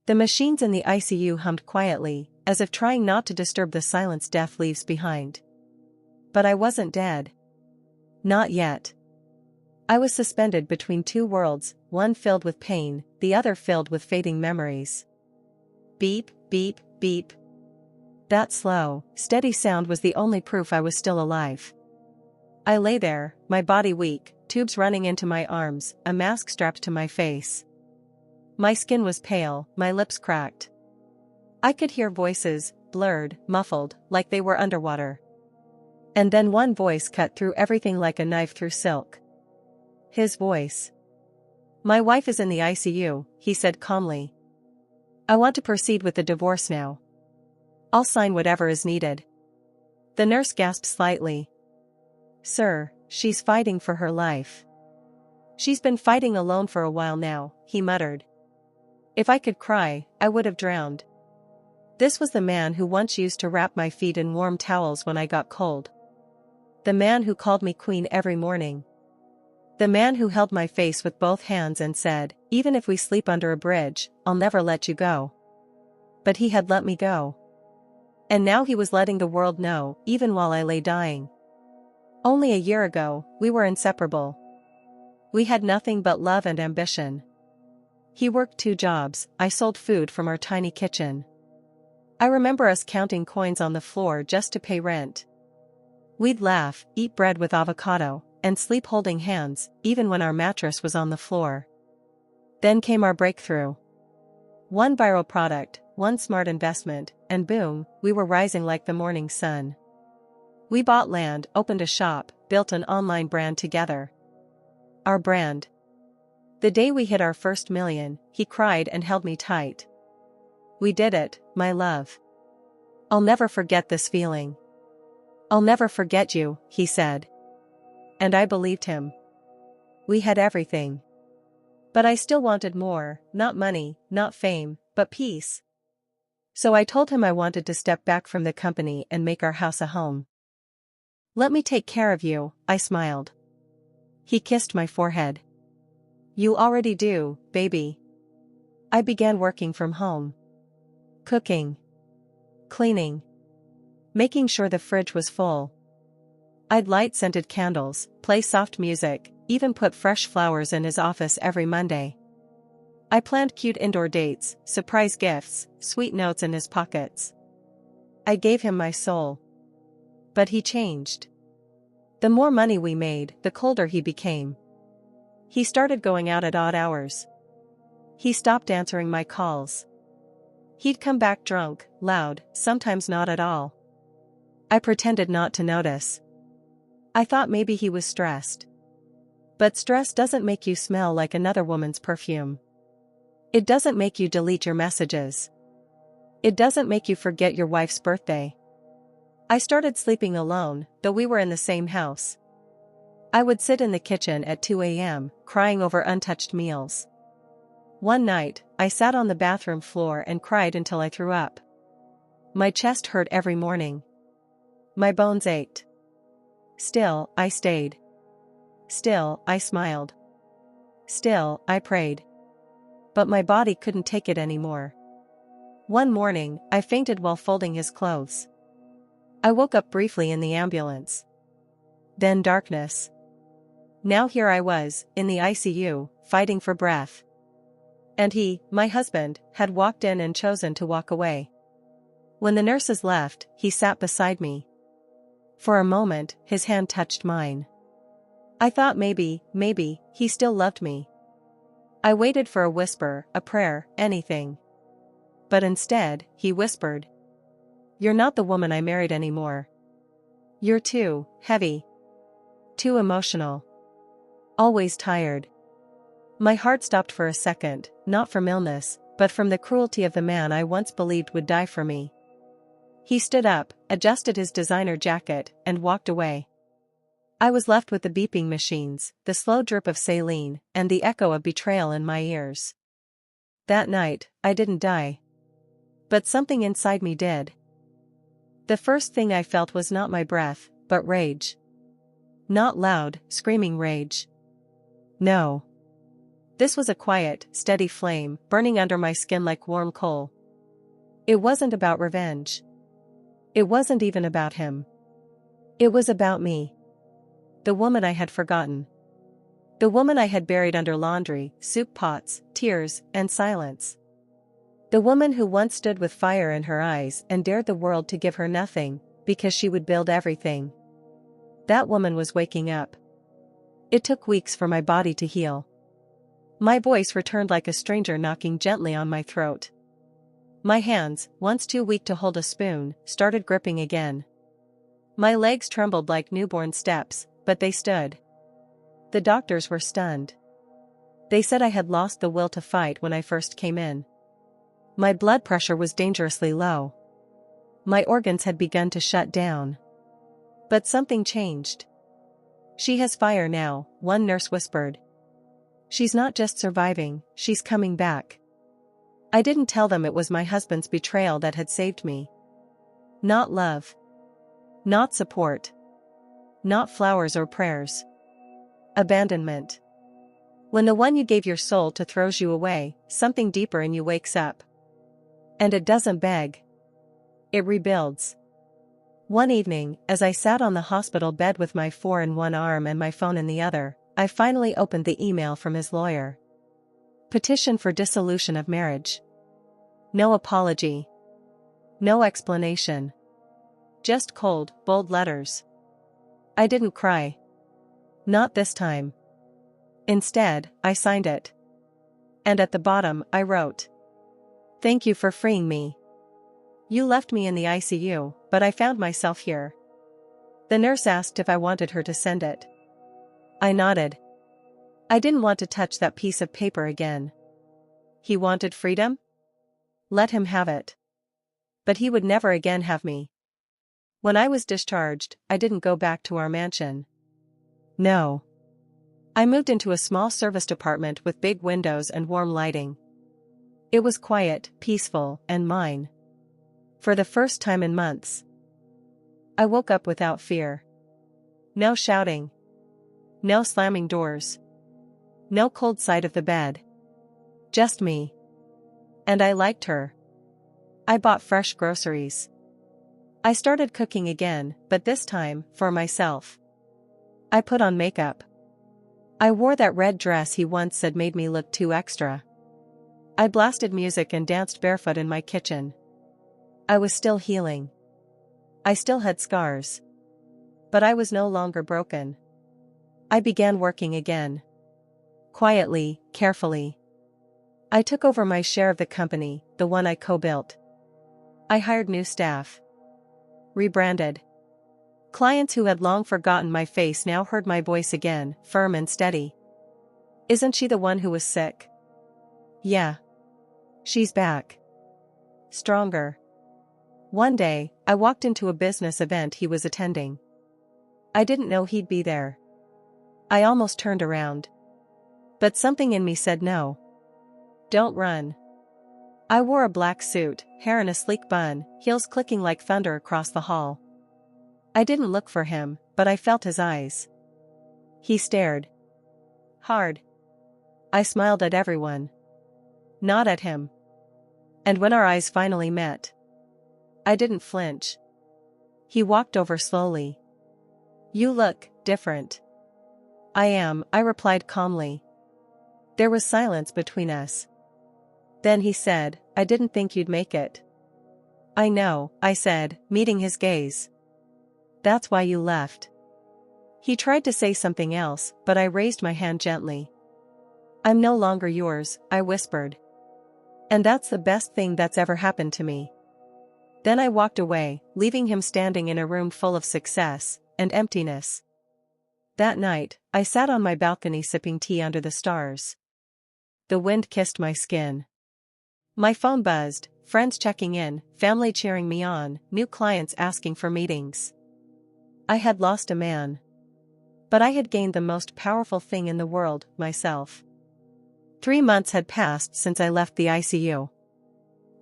The machines in the ICU hummed quietly, as if trying not to disturb the silence death leaves behind. But I wasn't dead. Not yet. I was suspended between two worlds, one filled with pain, the other filled with fading memories. Beep, beep, beep. That slow, steady sound was the only proof I was still alive. I lay there, my body weak, tubes running into my arms, a mask strapped to my face. My skin was pale, my lips cracked. I could hear voices, blurred, muffled, like they were underwater. And then one voice cut through everything like a knife through silk. His voice. "My wife is in the ICU," he said calmly. "I want to proceed with the divorce now. I'll sign whatever is needed." The nurse gasped slightly. "Sir, she's fighting for her life." "She's been fighting alone for a while now," he muttered. If I could cry, I would have drowned. This was the man who once used to wrap my feet in warm towels when I got cold. The man who called me queen every morning. The man who held my face with both hands and said, "Even if we sleep under a bridge, I'll never let you go." But he had let me go. And now he was letting the world know, even while I lay dying. Only a year ago, we were inseparable. We had nothing but love and ambition. He worked 2 jobs, I sold food from our tiny kitchen. I remember us counting coins on the floor just to pay rent. We'd laugh, eat bread with avocado, and sleep holding hands, even when our mattress was on the floor. Then came our breakthrough. One viral product, one smart investment, and boom, we were rising like the morning sun. We bought land, opened a shop, built an online brand together. Our brand. The day we hit our first million, he cried and held me tight. "We did it, my love. I'll never forget this feeling." "I'll never forget you," he said. And I believed him. We had everything. But I still wanted more, not money, not fame, but peace. So I told him I wanted to step back from the company and make our house a home. "Let me take care of you," I smiled. He kissed my forehead. "You already do, baby." I began working from home. Cooking. Cleaning. Making sure the fridge was full. I'd light scented candles, play soft music, even put fresh flowers in his office every Monday. I planned cute indoor dates, surprise gifts, sweet notes in his pockets. I gave him my soul. But he changed. The more money we made, the colder he became. He started going out at odd hours. He stopped answering my calls. He'd come back drunk, loud, sometimes not at all. I pretended not to notice. I thought maybe he was stressed. But stress doesn't make you smell like another woman's perfume. It doesn't make you delete your messages. It doesn't make you forget your wife's birthday. I started sleeping alone, though we were in the same house. I would sit in the kitchen at 2 a.m., crying over untouched meals. One night, I sat on the bathroom floor and cried until I threw up. My chest hurt every morning. My bones ached. Still, I stayed. Still, I smiled. Still, I prayed. But my body couldn't take it anymore. One morning, I fainted while folding his clothes. I woke up briefly in the ambulance. Then darkness. Now here I was, in the ICU, fighting for breath. And he, my husband, had walked in and chosen to walk away. When the nurses left, he sat beside me. For a moment, his hand touched mine. I thought maybe, he still loved me. I waited for a whisper, a prayer, anything. But instead, he whispered, "You're not the woman I married anymore. You're too heavy. Too emotional. Always tired." My heart stopped for a second, not from illness, but from the cruelty of the man I once believed would die for me. He stood up, adjusted his designer jacket, and walked away. I was left with the beeping machines, the slow drip of saline, and the echo of betrayal in my ears. That night, I didn't die. But something inside me did. The first thing I felt was not my breath, but rage. Not loud, screaming rage. No. This was a quiet, steady flame, burning under my skin like warm coal. It wasn't about revenge. It wasn't even about him. It was about me. The woman I had forgotten. The woman I had buried under laundry, soup pots, tears, and silence. The woman who once stood with fire in her eyes and dared the world to give her nothing, because she would build everything. That woman was waking up. It took weeks for my body to heal. My voice returned like a stranger knocking gently on my throat. My hands, once too weak to hold a spoon, started gripping again. My legs trembled like newborn steps, but they stood. The doctors were stunned. They said I had lost the will to fight when I first came in. My blood pressure was dangerously low. My organs had begun to shut down. But something changed. "She has fire now," one nurse whispered. "She's not just surviving, she's coming back." I didn't tell them it was my husband's betrayal that had saved me. Not love. Not support. Not flowers or prayers. Abandonment. When the one you gave your soul to throws you away, something deeper in you wakes up. And it doesn't beg. It rebuilds. One evening, as I sat on the hospital bed with my Fough in one arm and my phone in the other, I finally opened the email from his lawyer. Petition for dissolution of marriage. No apology. No explanation. Just cold, bold letters. I didn't cry. Not this time. Instead, I signed it. And at the bottom, I wrote, "Thank you for freeing me. You left me in the ICU, but I found myself here." The nurse asked if I wanted her to send it. I nodded. I didn't want to touch that piece of paper again. He wanted freedom? Let him have it. But he would never again have me. When I was discharged, I didn't go back to our mansion. No. I moved into a small service apartment with big windows and warm lighting. It was quiet, peaceful, and mine. For the first time in months. I woke up without fear. No shouting. No slamming doors. No cold side of the bed. Just me. And I liked her. I bought fresh groceries. I started cooking again, but this time, for myself. I put on makeup. I wore that red dress he once said made me look too extra. I blasted music and danced barefoot in my kitchen. I was still healing. I still had scars. But I was no longer broken. I began working again. Quietly, carefully. I took over my share of the company, the one I co-built. I hired new staff. Rebranded. Clients who had long forgotten my face now heard my voice again, firm and steady. "Isn't she the one who was sick?" "Yeah. She's back. Stronger." One day, I walked into a business event he was attending. I didn't know he'd be there. I almost turned around. But something in me said no. Don't run. I wore a black suit, hair in a sleek bun, heels clicking like thunder across the hall. I didn't look for him, but I felt his eyes. He stared. Hard. I smiled at everyone. Not at him. And when our eyes finally met, I didn't flinch. He walked over slowly. "You look different." "I am," I replied calmly. There was silence between us. Then he said, "I didn't think you'd make it." "I know," I said, meeting his gaze. "That's why you left." He tried to say something else, but I raised my hand gently. "I'm no longer yours," I whispered. "And that's the best thing that's ever happened to me." Then I walked away, leaving him standing in a room full of success and emptiness. That night, I sat on my balcony sipping tea under the stars. The wind kissed my skin. My phone buzzed, friends checking in, family cheering me on, new clients asking for meetings. I had lost a man. But I had gained the most powerful thing in the world, myself. 3 months had passed since I left the ICU.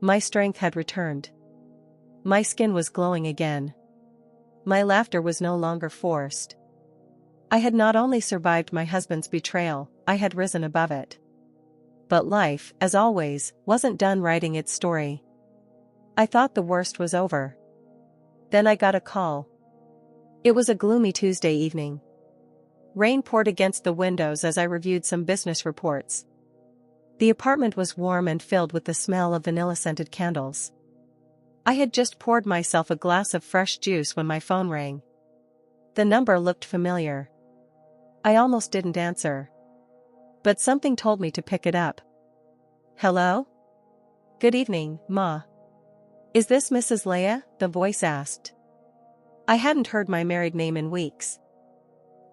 My strength had returned. My skin was glowing again. My laughter was no longer forced. I had not only survived my husband's betrayal, I had risen above it. But life, as always, wasn't done writing its story. I thought the worst was over. Then I got a call. It was a gloomy Tuesday evening. Rain poured against the windows as I reviewed some business reports. The apartment was warm and filled with the smell of vanilla-scented candles. I had just poured myself a glass of fresh juice when my phone rang. The number looked familiar. I almost didn't answer. But something told me to pick it up. Hello? Good evening, Ma. Is this Mrs. Leia? The voice asked. I hadn't heard my married name in weeks.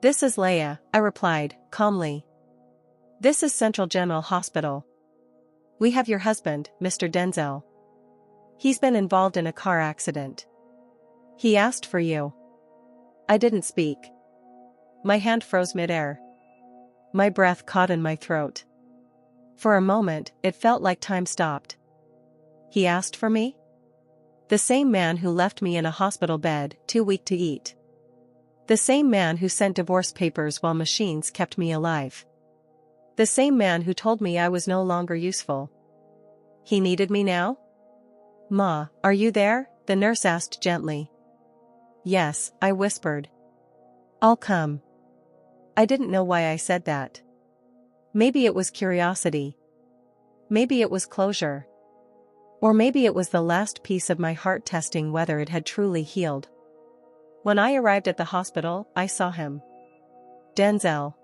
This is Leia, I replied, calmly. This is Central General Hospital. We have your husband, Mr. Denzel. He's been involved in a car accident. He asked for you. I didn't speak. My hand froze midair. My breath caught in my throat. For a moment, it felt like time stopped. He asked for me? The same man who left me in a hospital bed, too weak to eat. The same man who sent divorce papers while machines kept me alive. The same man who told me I was no longer useful. He needed me now? Ma, are you there? The nurse asked gently. Yes, I whispered. I'll come. I didn't know why I said that. Maybe it was curiosity. Maybe it was closure. Or maybe it was the last piece of my heart testing whether it had truly healed. When I arrived at the hospital, I saw him. Denzel.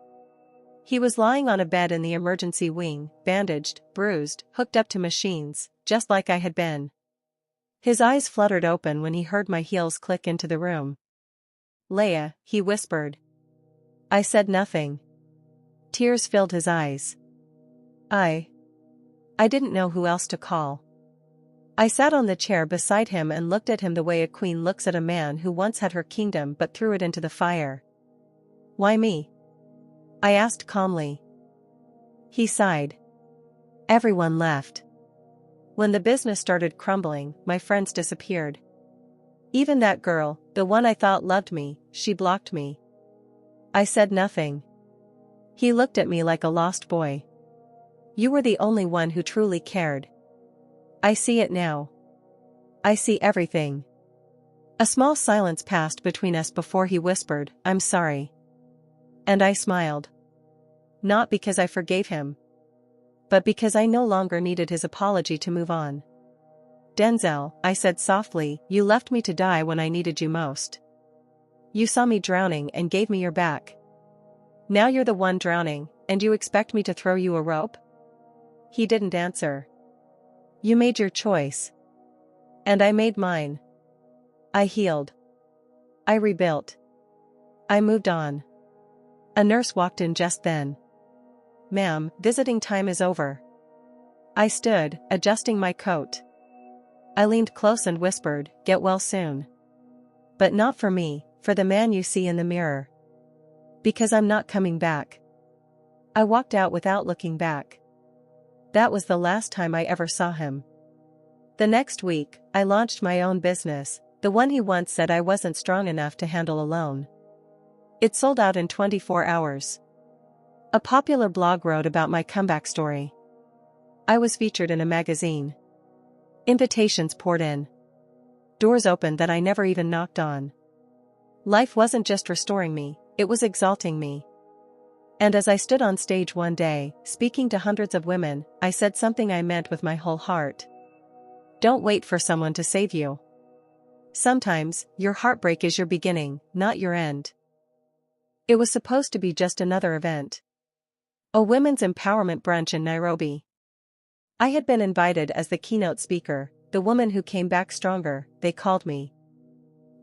He was lying on a bed in the emergency wing, bandaged, bruised, hooked up to machines, just like I had been. His eyes fluttered open when he heard my heels click into the room. Leia, he whispered. I said nothing. Tears filled his eyes. I didn't know who else to call. I sat on the chair beside him and looked at him the way a queen looks at a man who once had her kingdom but threw it into the fire. Why me? I asked calmly. He sighed. Everyone left. When the business started crumbling, my friends disappeared. Even that girl, the one I thought loved me, she blocked me. I said nothing. He looked at me like a lost boy. You were the only one who truly cared. I see it now. I see everything. A small silence passed between us before he whispered, I'm sorry. And I smiled. Not because I forgave him, but because I no longer needed his apology to move on. Denzel, I said softly, you left me to die when I needed you most. You saw me drowning and gave me your back. Now you're the one drowning, and you expect me to throw you a rope? He didn't answer. You made your choice. And I made mine. I healed. I rebuilt. I moved on. A nurse walked in just then. Ma'am, visiting time is over. I stood, adjusting my coat. I leaned close and whispered, get well soon. But not for me, for the man you see in the mirror. Because I'm not coming back. I walked out without looking back. That was the last time I ever saw him. The next week, I launched my own business, the one he once said I wasn't strong enough to handle alone. It sold out in 24 hours. A popular blog wrote about my comeback story. I was featured in a magazine. Invitations poured in. Doors opened that I never even knocked on. Life wasn't just restoring me, it was exalting me. And as I stood on stage one day, speaking to hundreds of women, I said something I meant with my whole heart. Don't wait for someone to save you. Sometimes, your heartbreak is your beginning, not your end. It was supposed to be just another event. A women's empowerment brunch in Nairobi. I had been invited as the keynote speaker, the woman who came back stronger, they called me.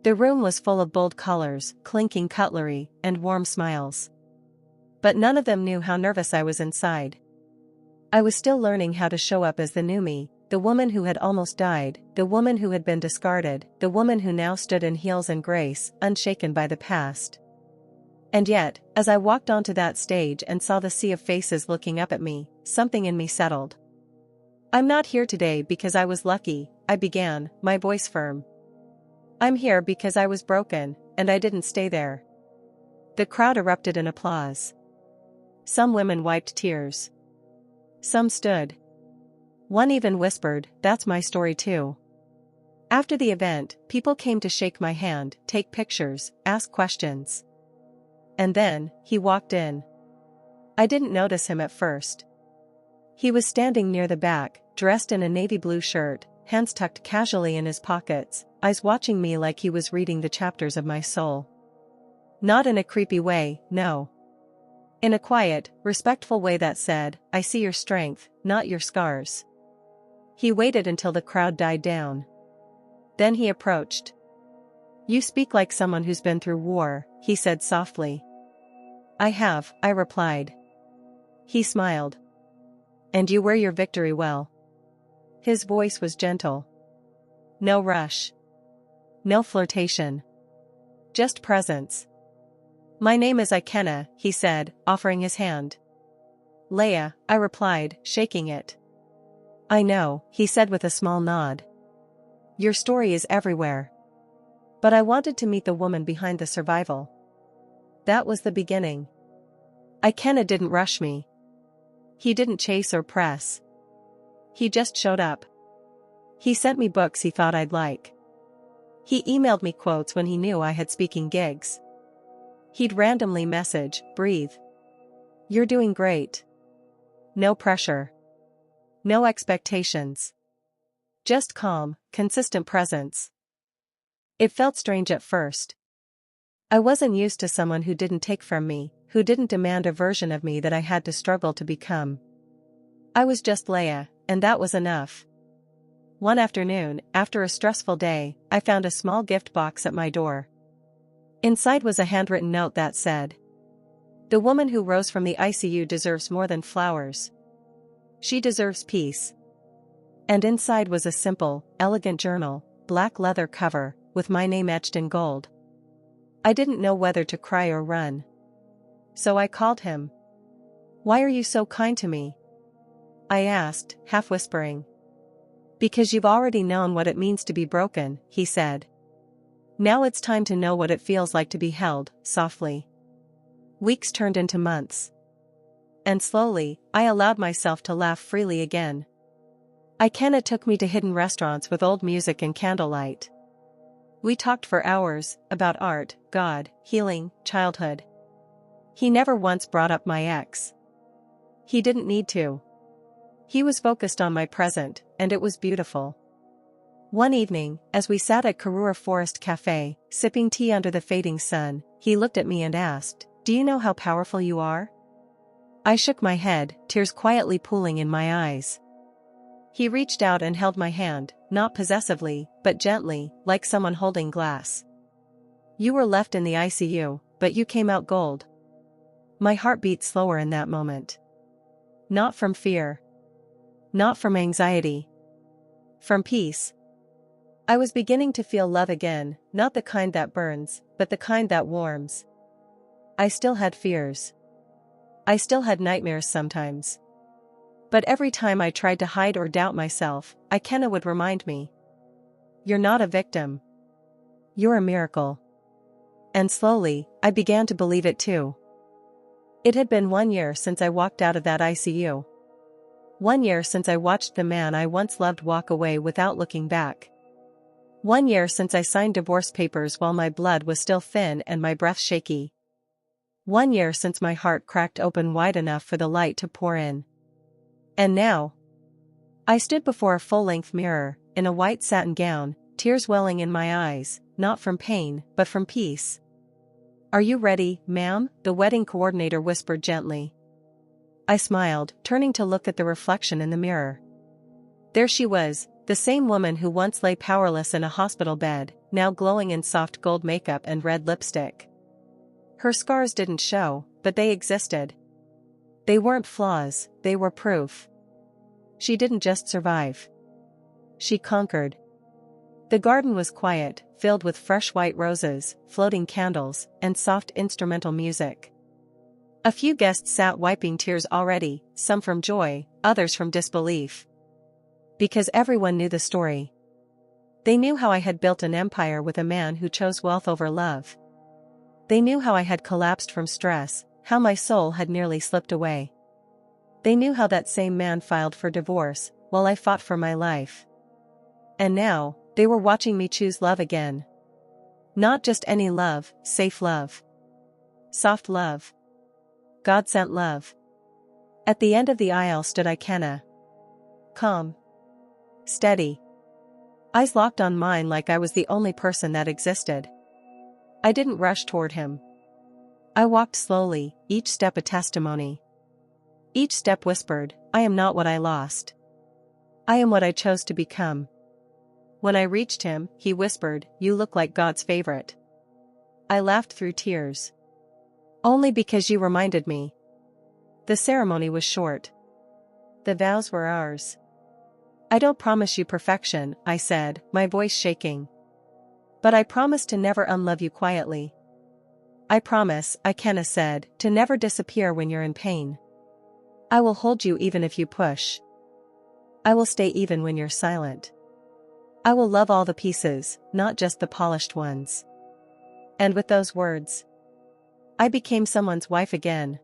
The room was full of bold colors, clinking cutlery, and warm smiles. But none of them knew how nervous I was inside. I was still learning how to show up as the new me, the woman who had almost died, the woman who had been discarded, the woman who now stood in heels and grace, unshaken by the past. And yet, as I walked onto that stage and saw the sea of faces looking up at me, something in me settled. I'm not here today because I was lucky, I began, my voice firm. I'm here because I was broken, and I didn't stay there. The crowd erupted in applause. Some women wiped tears. Some stood. One even whispered, "That's my story too." After the event, people came to shake my hand, take pictures, ask questions. And then, he walked in. I didn't notice him at first. He was standing near the back, dressed in a navy blue shirt, hands tucked casually in his pockets, eyes watching me like he was reading the chapters of my soul. Not in a creepy way, no. In a quiet, respectful way that said, "I see your strength, not your scars." He waited until the crowd died down. Then he approached. "You speak like someone who's been through war," he said softly. "I have," I replied. He smiled. "And you wear your victory well." His voice was gentle. No rush. No flirtation. Just presence. "My name is Ikenna," he said, offering his hand. "Leia," I replied, shaking it. "I know," he said with a small nod. "Your story is everywhere." But I wanted to meet the woman behind the survival. That was the beginning. Ikenna didn't rush me. He didn't chase or press. He just showed up. He sent me books he thought I'd like. He emailed me quotes when he knew I had speaking gigs. He'd randomly message, "Breathe. You're doing great." No pressure. No expectations. Just calm, consistent presence. It felt strange at first. I wasn't used to someone who didn't take from me, who didn't demand a version of me that I had to struggle to become. I was just Leia, and that was enough. One afternoon, after a stressful day, I found a small gift box at my door. Inside was a handwritten note that said, "The woman who rose from the ICU deserves more than flowers. She deserves peace." And inside was a simple, elegant journal, black leather cover, with my name etched in gold. I didn't know whether to cry or run. So I called him. "Why are you so kind to me?" I asked, half whispering. "Because you've already known what it means to be broken," he said. "Now it's time to know what it feels like to be held," softly. Weeks turned into months. And slowly, I allowed myself to laugh freely again. Ikenna took me to hidden restaurants with old music and candlelight. We talked for hours, about art, God, healing, childhood. He never once brought up my ex. He didn't need to. He was focused on my present, and it was beautiful. One evening, as we sat at Karura Forest Cafe, sipping tea under the fading sun, he looked at me and asked, "Do you know how powerful you are?" I shook my head, tears quietly pooling in my eyes. He reached out and held my hand, not possessively, but gently, like someone holding glass. "You were left in the ICU, but you came out gold." My heart beat slower in that moment. Not from fear. Not from anxiety. From peace. I was beginning to feel love again, not the kind that burns, but the kind that warms. I still had fears. I still had nightmares sometimes. But every time I tried to hide or doubt myself, Ikenna would remind me. "You're not a victim. You're a miracle." And slowly, I began to believe it too. It had been 1 year since I walked out of that ICU. 1 year since I watched the man I once loved walk away without looking back. 1 year since I signed divorce papers while my blood was still thin and my breath shaky. 1 year since my heart cracked open wide enough for the light to pour in. And now, I stood before a full-length mirror, in a white satin gown, tears welling in my eyes, not from pain, but from peace. "Are you ready, ma'am?" the wedding coordinator whispered gently. I smiled, turning to look at the reflection in the mirror. There she was, the same woman who once lay powerless in a hospital bed, now glowing in soft gold makeup and red lipstick. Her scars didn't show, but they existed. They weren't flaws, they were proof. She didn't just survive. She conquered. The garden was quiet, filled with fresh white roses, floating candles, and soft instrumental music. A few guests sat wiping tears already, some from joy, others from disbelief. Because everyone knew the story. They knew how I had built an empire with a man who chose wealth over love. They knew how I had collapsed from stress, how my soul had nearly slipped away. They knew how that same man filed for divorce, while I fought for my life. And now, they were watching me choose love again. Not just any love, safe love. Soft love. God-sent love. At the end of the aisle stood Ikenna. Calm. Steady. Eyes locked on mine like I was the only person that existed. I didn't rush toward him. I walked slowly, each step a testimony. Each step whispered, I am not what I lost. I am what I chose to become. When I reached him, he whispered, you look like God's favorite. I laughed through tears. Only because you reminded me. The ceremony was short. The vows were ours. I don't promise you perfection, I said, my voice shaking. But I promise to never unlove you quietly. I promise, Ikenna said, to never disappear when you're in pain. I will hold you even if you push. I will stay even when you're silent. I will love all the pieces, not just the polished ones. And with those words, I became someone's wife again.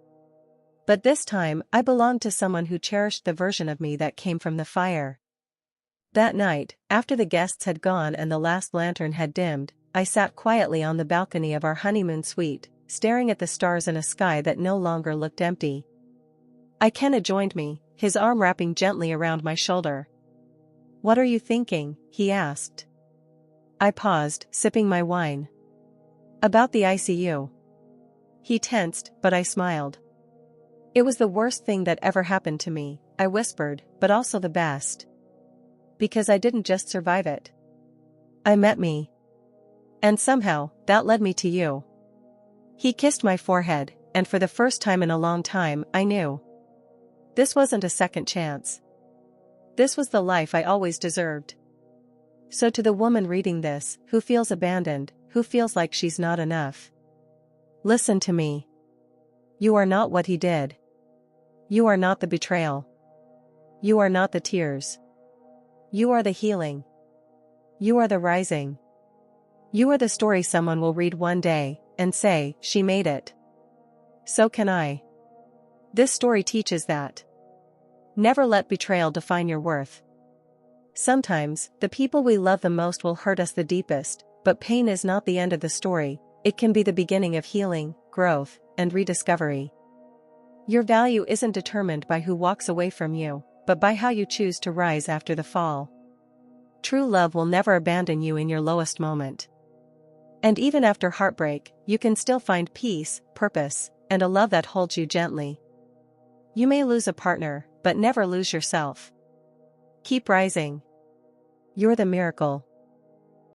But this time, I belonged to someone who cherished the version of me that came from the fire. That night, after the guests had gone and the last lantern had dimmed, I sat quietly on the balcony of our honeymoon suite, staring at the stars in a sky that no longer looked empty. Ikenna joined me, his arm wrapping gently around my shoulder. What are you thinking? He asked. I paused, sipping my wine. About the ICU. He tensed, but I smiled. It was the worst thing that ever happened to me, I whispered, but also the best. Because I didn't just survive it. I met me. And somehow, that led me to you. He kissed my forehead, and for the first time in a long time, I knew. This wasn't a second chance. This was the life I always deserved. So to the woman reading this, who feels abandoned, who feels like she's not enough. Listen to me. You are not what he did. You are not the betrayal. You are not the tears. You are the healing. You are the rising. You are the story someone will read one day, and say, she made it. So can I. This story teaches that. Never let betrayal define your worth. Sometimes, the people we love the most will hurt us the deepest, but pain is not the end of the story, it can be the beginning of healing, growth, and rediscovery. Your value isn't determined by who walks away from you, but by how you choose to rise after the fall. True love will never abandon you in your lowest moment. And even after heartbreak, you can still find peace, purpose, and a love that holds you gently. You may lose a partner, but never lose yourself. Keep rising. You're the miracle.